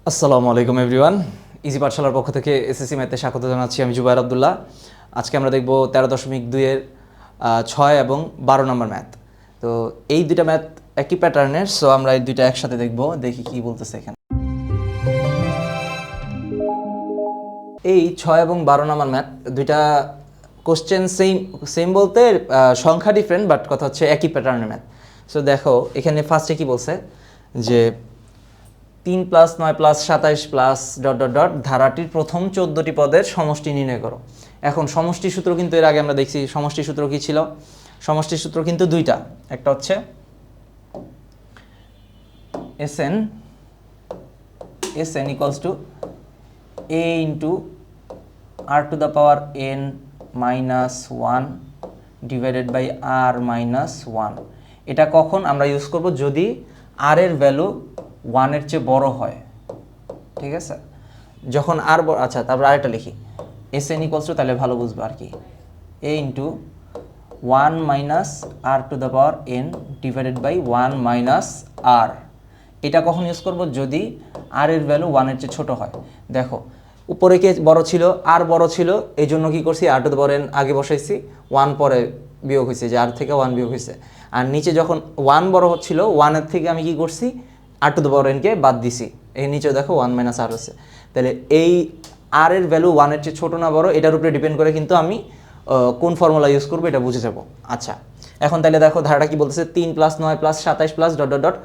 আসসালামু আলাইকুম everyone. Easy পাঠশালার পক্ষ থেকে এসএসসি ম্যাথে স্বাগত জানাচ্ছি। আমি জুবায়ের আব্দুল্লাহ। আজকে আমরা দেখব 13.2 এর 6 এবং 12 নম্বর ম্যাথ। তো এই দুইটা ম্যাথ একই প্যাটার্নের, সো আমরা এই দুইটা একসাথে দেখব, দেখি কি বলতেছে এখানে। এই 6 এবং 12 নম্বর ম্যাথ দুইটা কোশ্চেন সেম বলতে সংখ্যা ডিফারেন্ট, বাট কথা হচ্ছে একই প্যাটার্নের ম্যাথ। সো দেখো এখানে ফার্স্টে কি বলছে যে 3 + 9 + 27 প্লাস ডট ডট ডট ধারাটির প্রথম 14টি পদের সমষ্টি নির্ণয় করো। এখন সমষ্টি সূত্র কিন্তু এর আগে আমরা দেখছি। সমষ্টি সূত্র কি ছিল? সমষ্টি সূত্র কিন্তু দুইটা, একটা হচ্ছে SN = A × r⁴n - 1 divided by r - 1। এটা কখন আমরা ইউজ করব? যদি r এর ভ্যালু 1 এর চেয়ে বড় হয়, ঠিক আছে? যখন r বড়, আচ্ছা তারপর আরেকটা লিখি SN = তাহলে ভালো বুঝবো আর কি, A × 1 - r⁴n divided by 1 - r। এটা কখন ইউজ করব? যদি r এর ভ্যালু 1 এর চেয়ে ছোট হয়। দেখো উপরে কে বড় ছিল? r বড় ছিল, এই জন্য কি করছি, r⁴n আগে বসাইছি, 1 পরে বিয়োগ হয়েছে, যে r থেকে 1 বিয়োগ হয়েছে। আর নিচে যখন 1 বড় হচ্ছিল, 1 এর থেকে আমি কি করছি, r⁴n কে বাদ দিছি, এই নিচে দেখো 1 - r হচ্ছে। তাহলে এই r এর ভ্যালু 1 এর চেয়ে ছোট না বড়, এটার উপরে ডিপেন্ড করে কিন্তু আমি কোন ফর্মুলা ইউজ করবো এটা বুঝে যাব। আচ্ছা এখন তাহলে দেখো ধারাটা কি বলতেছে, 3 + 9 + 27 প্লাস ডট ডট ডট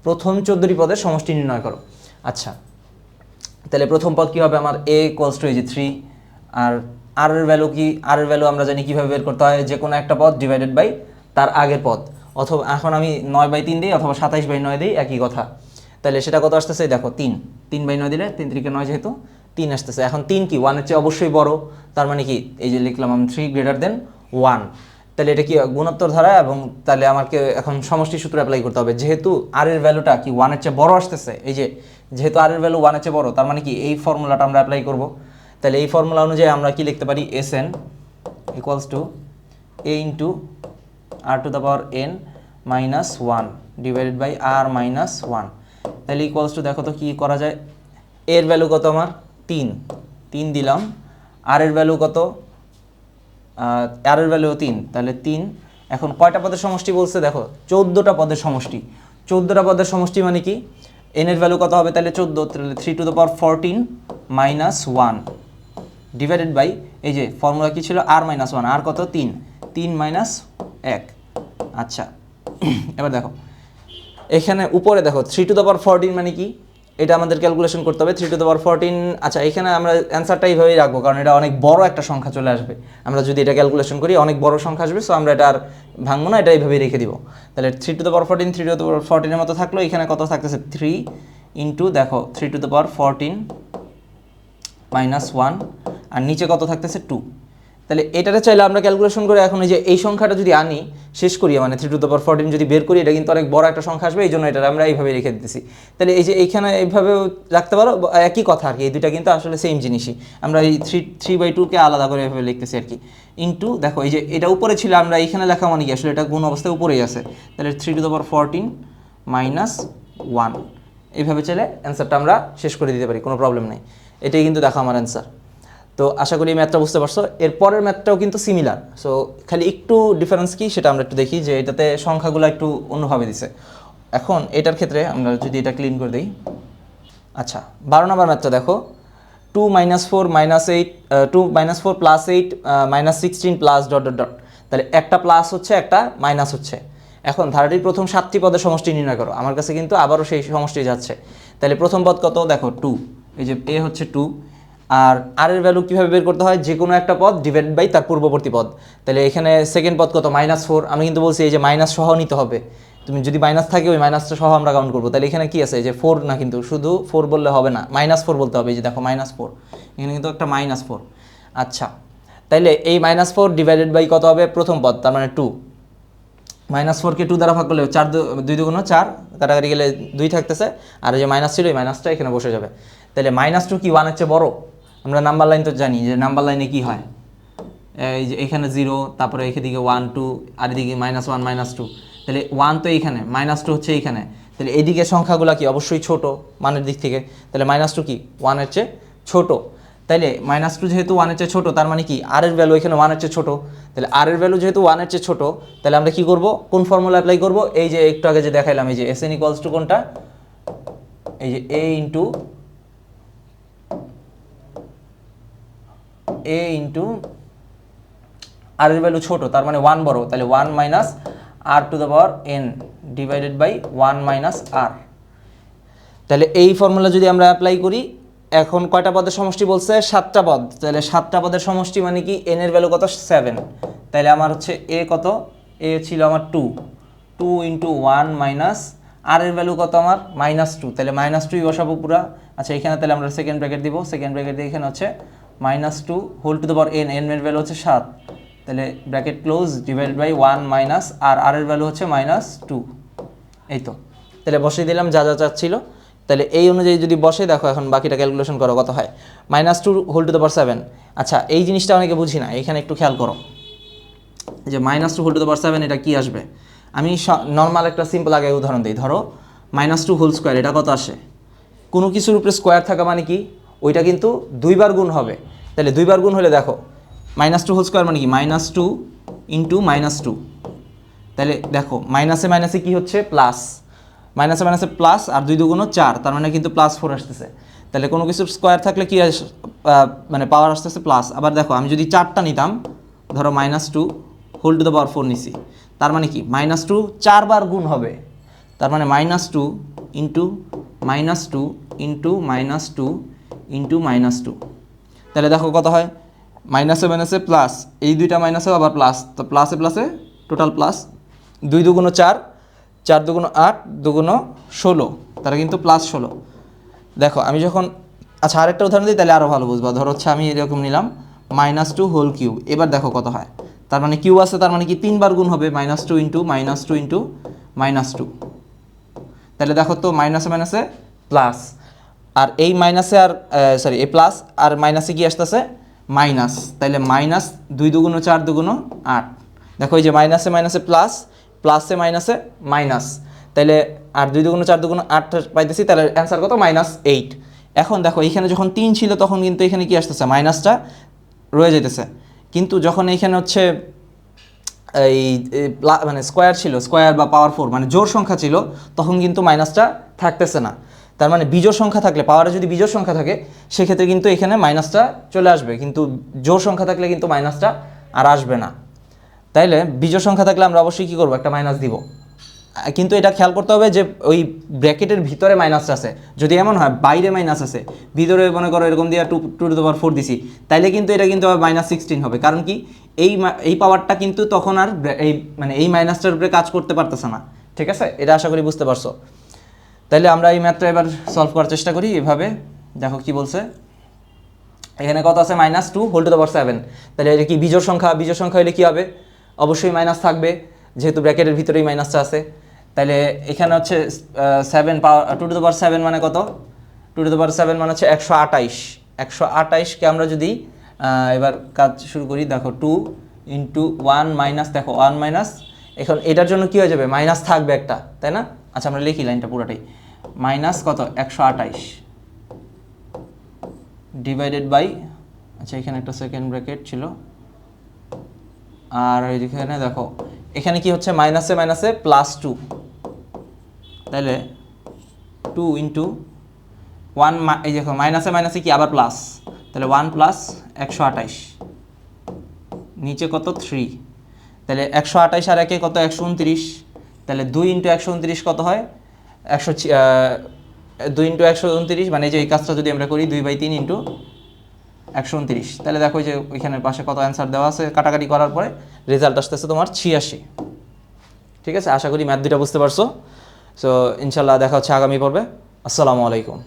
প্রথম 14টি পদের সমষ্টি নির্ণয় করো। আচ্ছা তাহলে প্রথম পদ কি হবে আমার? A = 3। আর r এর ভ্যালু কি? r এর ভ্যালু আমরা জানি কিভাবে বের করতে হয়, যে কোনো একটা পদ ডিভাইডেড বাই তার আগের পদ, অথবা এখন আমি 9/3 দিই অথবা 27/9 দিই, একই কথা। তাহলে সেটা কত আসতেছে? দেখো 3/9 দিলে 3 × 3 = 9, যেহেতু 3 আসতেছে। এখন 3 কি 1 এর চেয়ে অবশ্যই বড়, তার মানে কি এই যে লিখলাম আমি 3 > 1। তাহলে এটা কি গুণোত্তর ধারা, এবং তাহলে আমাকে এখন সমষ্টি সূত্র অ্যাপ্লাই করতে হবে। যেহেতু r এর ভ্যালুটা কি 1 এর চেয়ে বড় আসতেছে, এই যে যেহেতু r এর ভ্যালু 1 এর চেয়ে বড়, তার মানে কি এই ফর্মুলাটা আমরা অ্যাপ্লাই করব। তাহলে এই ফর্মুলা অনুযায়ী আমরা কি লিখতে পারি? SN = A × r⁴n - 1 divided by r - 1। তাহলে দেখো তো কি করা যায়। এর ভ্যালু কত আমার? 3 দিলাম। r এর ভ্যালু কত? r এর ভ্যালু 3, তাহলে 3। এখন কয়টা পদের সমষ্টি বলছে? দেখো 14টা পদের সমষ্টি। 14টা পদের সমষ্টি মানে কি, n এর ভ্যালু কত হবে? তাহলে 14, তাহলে 3⁴ - 1 ডিভাইডেড বাই, এই যে ফর্মুলা কি ছিল, r - 1, আর কত? 3 - 1। আচ্ছা এবার দেখো এখানে উপরে দেখো 3⁴ মানে কি, এটা আমাদের ক্যালকুলেশন করতে হবে। 3⁴, আচ্ছা এখানে আমরা অ্যান্সারটা এইভাবেই রাখবো, কারণ এটা অনেক বড় একটা সংখ্যা চলে আসবে। আমরা যদি এটা ক্যালকুলেশন করি অনেক বড় সংখ্যা আসবে, সো আমরা এটা আর ভাঙবো না, এটা এইভাবেই রেখে দিব। তাহলে 3⁴ এর মতো থাকলো। এখানে কত থাকতেছে? 3 × দেখো 3⁴ - 1, আর নিচে কত থাকতেছে? 2। তাহলে এটাতে চাইলে আমরা ক্যালকুলেশন করে এখন এই সংখ্যাটা যদি আনি, শেষ করি, মানে 3⁴ যদি বের করি, এটা কিন্তু অনেক বড় একটা সংখ্যা আসবে, এই জন্য এটা আমরা এইভাবে রেখে দিতেছি। তাহলে এই যে এইখানে এইভাবেও রাখতে পারো, একই কথা আর কি, এই দুইটা কিন্তু আসলে সেম জিনিসই। আমরা এই 3/2কে আলাদা করে এভাবে লিখতেছি আর কি। ইন্টু দেখো এই যে এটা উপরে ছিল, আমরা এইখানে লেখা মানে কি, আসলে এটা গুণ অবস্থায় উপরেই আছে। তাহলে 3⁴ - 1 এইভাবে চাইলে অ্যান্সারটা আমরা শেষ করে দিতে পারি, কোনো প্রবলেম নেই। এটাই কিন্তু দেখো আমার অ্যান্সার। তো আশা করি এই ম্যাথটা বুঝতে পারছো। এর পরের ম্যাথটাও কিন্তু সিমিলার, সো খালি একটু ডিফারেন্স কি সেটা আমরা একটু দেখি, যে এটাতে সংখ্যাগুলো একটু অন্যভাবে দিছে। এখন এটার ক্ষেত্রে আমরা যদি এটা ক্লিন করে দিই। আচ্ছা 12 নম্বর ম্যাথটা দেখো, 2 - 4 - 8 2 - 4 + 8 - 16 প্লাস ডট ডট ডট। তাহলে একটা প্লাস হচ্ছে, একটা মাইনাস হচ্ছে। এখন ধারাটির প্রথম 7টি পদের সমষ্টি নির্ণয় করো। আমার কাছে কিন্তু আবারও সেই সমষ্টি যাচ্ছে। তাহলে প্রথম পদ কত? দেখো 2, এই যে a হচ্ছে 2। আর r এর ভ্যালু কীভাবে বের করতে হয়? যে কোনো একটা পদ ডিভাইড বাই তার পূর্ববর্তী পদ। তাহলে এখানে সেকেন্ড পদ কত? -4। আমি কিন্তু বলছি এই যে মাইনাস সহ নিতে হবে, তুমি যদি মাইনাস থাকে ওই মাইনাসটা সহ আমরা কাউন্ট করবো। তাহলে এখানে কি আছে? এই যে 4 না, কিন্তু শুধু 4 বললে হবে না, -4 বলতে হবে। এই যে দেখো -4, এখানে কিন্তু একটা -4। আচ্ছা তাইলে এই -4 ডিভাইডেড বাই কত হবে? প্রথম পদ, তার মানে 2। -4কে 2 দ্বারা ভাগ করলে 4 2 2 4, কাটাকাটি গেলে 2 থাকতেছে। আর এই যে মাইনাস ছিল, এই মাইনাসটা এখানে বসে যাবে। তাহলে -2 কি 1 এর চেয়ে বড়? আমরা নাম্বার লাইন তো জানি যে নাম্বার লাইনে কি হয়, এই যে এখানে 0, তারপরে এদিকে 1 2, আর এদিকে -1 -2। তাহলে 1 তো এইখানে, -2 হচ্ছে এইখানে। তাহলে এইদিকে সংখ্যাগুলো কি অবশ্যই ছোট মানের দিক থেকে, তাহলে -2 কি 1 এর চেয়ে ছোট। তাইলে -2 যেহেতু 1 এর চেয়ে ছোট, তার মানে কি আর এর ভ্যালু এখানে 1 এর চেয়ে ছোট। তাহলে আর এর ভ্যালু যেহেতু 1 এর চেয়ে ছোট, তাহলে আমরা কি করব, কোন ফর্মুলা অ্যাপ্লাই করব, এই যে একটু আগে যে দেখাইলাম, এই যে Sn ইকুয়ালস টু কোনটা, এই যে a ইন্টু আর এর ভ্যালু ছোট, তার মানে 1 বড়, তাহলে 1 minus r to the power n divided by 1 minus r। তাহলে এই ফর্মুলা যদি আমরা অ্যাপ্লাই করি, এখন কয়টা পদের সমষ্টি বলছে, 7টা পদ। তাহলে 7টা পদের সমষ্টি মানে কি, n এর ভ্যালু কত 7, তাহলে আমার হচ্ছে a কত, a ছিল আমার 2 ইন্টু 1 মাইনাস আর এর ভ্যালু কত আমার -2, তাহলে -2 বসাবো পুরা। আচ্ছা এখানে তাহলে আমরা সেকেন্ড ব্র্যাকেট দিব, সেকেন্ড ব্র্যাকেট দিয়ে এখানে হচ্ছে -2 whole to the power n, n এর ভ্যালু হচ্ছে 7, তাহলে bracket close divided by 1 minus r এর ভ্যালু হচ্ছে -2। এই তো, তাহলে বসিয়ে দিলাম যা যা চাচ্ছিল। তাহলে এই অনুযায়ী যদি বসে, দেখো এখন বাকিটা ক্যালকুলেশন করো কত হয়, -2 হোল টু দ্য পাওয়ার 7। আচ্ছা এই জিনিসটা অনেকে বুঝি না, এখানে একটু খেয়াল করো যে -2 হোল টু দ্য পাওয়ার 7 এটা কি আসবে। আমি নর্মাল একটা সিম্পল আগে উদাহরণ দিই, ধরো -2 হোল স্কোয়ার, এটা কত আসে, কোনো কিছুর উপরে স্কোয়ার থাকা মানে কি, ওইটা কিন্তু দুইবার গুণ হবে। তাহলে দুইবার গুণ হলে দেখো -2 হোল স্কোয়ার মানে কি, -2 ইন্টু -2, তাহলে দেখো মাইনাসে মাইনাসে কি হচ্ছে প্লাস, মাইনাসে মাইনাসে প্লাস, আর 2 2 4, তার মানে কিন্তু +4 আসতেছে। তাহলে কোনো কিছুর স্কোয়ার থাকলে কি মানে পাওয়ার আসতেছে প্লাস। আবার দেখো আমি যদি 4টা নিতাম, ধরো -2 হোল টু দ্য পাওয়ার 4 নিছি, তার মানে কি -2 4বার গুণ হবে, তার মানে -2 ইন্টু -2 ইন্টু -2 ইন্টু -2। তাহলে দেখো কত হয়, মাইনাসে মাইনাসে প্লাস, এই দুইটা মাইনাসে আবার প্লাস, তো প্লাসে প্লাসে টোটাল প্লাস, 2 2 4, 4 2 8, 2 16, তারা কিন্তু +16। দেখো আমি যখন, আচ্ছা আরেকটা উদাহরণ দিই তাহলে আরও ভালো বুঝবা। ধরো হচ্ছে আমি এরকম নিলাম -2 হোল কিউব, এবার দেখো কত হয়, তার মানে কিউব আছে, তার মানে কি 3বার গুণ হবে, -2 ইন্টু -2 ইন্টু -2। তাহলে দেখো তো মাইনাসে মাইনাসে প্লাস, আর এই মাইনাসে আর সরি এই প্লাস আর মাইনাসে কি আসতেছে মাইনাস, তাহলে -2 2 4 2 8। দেখো এই যে মাইনাসে মাইনাসে প্লাস, প্লাসে মাইনাসে মাইনাস, তাহলে আর 2 2 4 2 8 পাইতেছি, তাহলে অ্যান্সার কত -8। এখন দেখো এখানে যখন 3 ছিল তখন কিন্তু এখানে কি আসতেছে, মাইনাসটা রয়ে যেতেছে, কিন্তু যখন এখানে হচ্ছে এই মানে স্কোয়ার ছিল, স্কোয়ার বা পাওয়ার 4 মানে জোড় সংখ্যা ছিল, তখন কিন্তু মাইনাসটা থাকতেছে না। তার মানে বিজোড় সংখ্যা থাকলে, পাওয়ারে যদি বিজোড় সংখ্যা থাকে সেক্ষেত্রে কিন্তু এখানে মাইনাসটা চলে আসবে, কিন্তু জোড় সংখ্যা থাকলে কিন্তু মাইনাসটা আর আসবে না। তাইলে বিজোড় সংখ্যা থাকলে আমরা অবশ্যই কী করবো, একটা মাইনাস দিব, কিন্তু এটা খেয়াল করতে হবে যে ওই ব্র্যাকেটের ভিতরে মাইনাসটা আছে। যদি এমন হয় বাইরে মাইনাস আছে, ভিতরে মনে করো এরকম দিয়ে 2 টু দ্য পাওয়ার 4 দিছি, তাইলে কিন্তু এটা কিন্তু আবার -16 হবে, কারণ কি এই পাওয়ারটা কিন্তু তখন আর এই মানে এই মাইনাসটার উপরে কাজ করতে পারতেছে না। ঠিক আছে, এটা আশা করি বুঝতে পারছো। তাইলে আমরা এই ম্যাথটা এবার সলভ করার চেষ্টা করি এভাবে। দেখো কি বলছে, এখানে কত আছে, -2 হোল টু দ্য পাওয়ার 7, তাহলে এটা কি বিজোড় সংখ্যা, বিজোড় সংখ্যা হলে কি হবে, অবশ্যই মাইনাস থাকবে, যেহেতু ব্র্যাকেটের ভিতরেই মাইনাসটা আছে। তাহলে এখানে হচ্ছে 7 পাওয়ার 2 টু দ্য পাওয়ার 7 মানে কত, 2 টু দ্য পাওয়ার 7 মানে হচ্ছে 128। 128কে আমরা যদি এবার কাজ শুরু করি, দেখো 2 ইন্টু 1 মাইনাস, দেখো 1 মাইনাস, এখন এটার জন্য কি হয়ে যাবে, মাইনাস থাকবে একটা, তাই না। আচ্ছা আমরা লিখি লাইনটা পুরোটাই, মাইনাস কত 128 ডিভাইডেড বাই, আচ্ছা এখানে একটা সেকেন্ড ব্র্যাকেট ছিল, আর এখানে দেখো এখানে কি হচ্ছে, মাইনাসে মাইনাসে +2, তাহলে 2 ইন্টু 1, এই দেখো মাইনাসে মাইনাসে কি আবার প্লাস, তাহলে 1 প্লাস 128, নিচে কত 3, তাহলে 128 আর একে কত 129, তাহলে 2 ইন্টু 129 কত হয় 2 ইন্টু 129, মানে যে এই কাজটা যদি আমরা করি 2/3 ইন্টু 129, তাহলে দেখো যে ওইখানের পাশে কত অ্যান্সার দেওয়া আছে, কাটাকাটি করার পরে রেজাল্ট আসতেছে তোমার 86। ঠিক আছে, আশা করি ম্যাথ দুইটা বুঝতে পারছো। সো ইনশাল্লাহ দেখা হচ্ছে আগামী পর্বে। আসসালামু আলাইকুম।